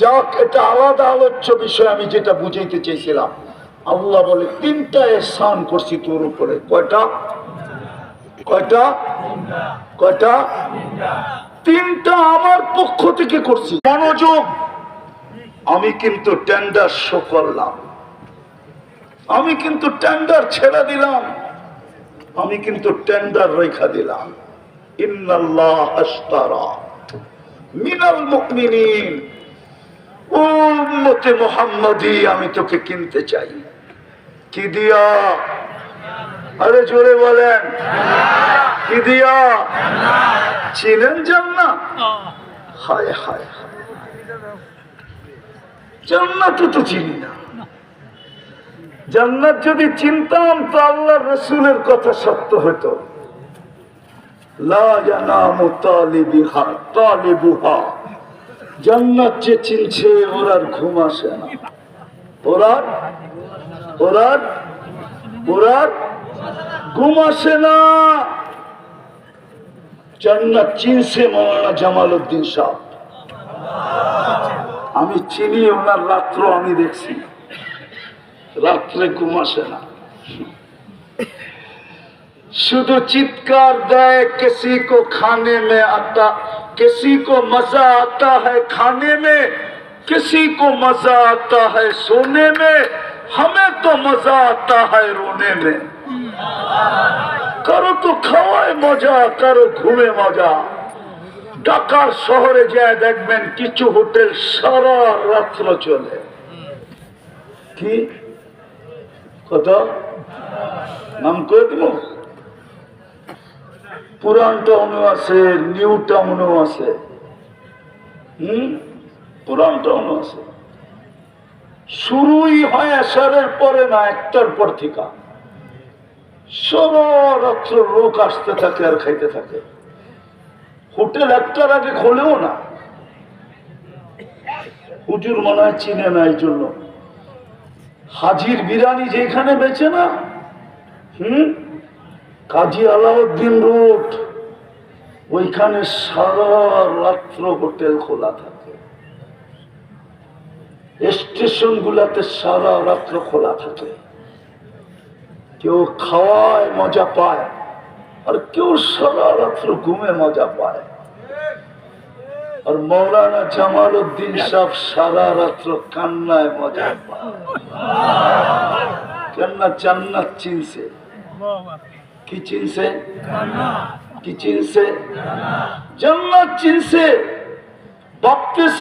যাক, এটা আলাদা আলোচ্য বিষয়। আমি যেটা বুঝাইতে চেয়েছিলাম, আল্লাহ বলে তিনটা এহসান করছি তোর উপরে। কয়টা? কয়টা? কয়টা? তিনটা আমার পক্ষ থেকে করছি। মনোযোগ। আমি কিন্তু টেন্ডার শো করলাম, আমি কিন্তু টেন্ডার ছেড়ে দিলাম, আমি কিন্তু টেন্ডার রেখা দিলাম। ইন্নাল্লাহ আশতারা মিনাল মুমিনিন, উম্মতে মুহাম্মাদি, আমি তোকে কিনতে চাই। কি দিয়া? আরে জোরে বলেন, কি দিয়া? চিনেন জান্নাত? হায় হায় হায়, জান্নাত তো চিনি না। জান্নাত যদি চিনতাম তো আল্লাহর রাসূলের কথা সত্য হতো। লা ইয়ানামু তালিবিহা তালিবুহা, জান্নাত যে চিনছে ওর আর ঘুম আসে না, ওর আর ঘুম আসে না। জান্নাত চিনছে মৌলানা জামাল উদ্দিন সাহেব। আমি চিনি ওনার রাত্র, আমি দেখছি রাত্রে ঘুম আসে না, শুধু চিৎকার দেয়, किसी को खाने में आता, किसी को मजा आता है खाने में, किसी को मजा आता है सोने में, हमें तो मजा आता है रोने में। কারো তো খাওয়ায় মজা, কারো ঘুমে মজা। ঢাকার শহরে যায় দেখবেন কিছু হোটেল সারা রাত্র চলে। কি কথা নাম করে দিব? পুরান টাউনও আছে, নিউ টাউনও আছে। পুরান টাউনও আছে। শুরুই হয় আসারের পরে না, একটার পর থেকে সারা রাত্র লোক আসতে থাকে আর খাইতে থাকে। হোটেল একটার আগে খোলেও না। হুজুর মনে হয় চিনে না, এই জন্য হাজির বিরিয়ানি যেখানে বেচে না, কাজী আলাউদ্দিন রোড, ওইখানে সারা রাত্র হোটেল খোলা থাকে। স্টেশন গুলাতে সারা রাত্র খোলা থাকে। কেউ খাওয়ায় মজা পায়, আর কেউ সারা রাত্র ঘুমে মজা পায়। আর মৌলানা জামাল উদ্দিন সাহেব সারা রাত্র কান্নায় মজা পায়। কেননা জান্নাত চিনছে। কি চিনছে? কি চিনছে? জান্নাত চিনছে। ভাবতেছে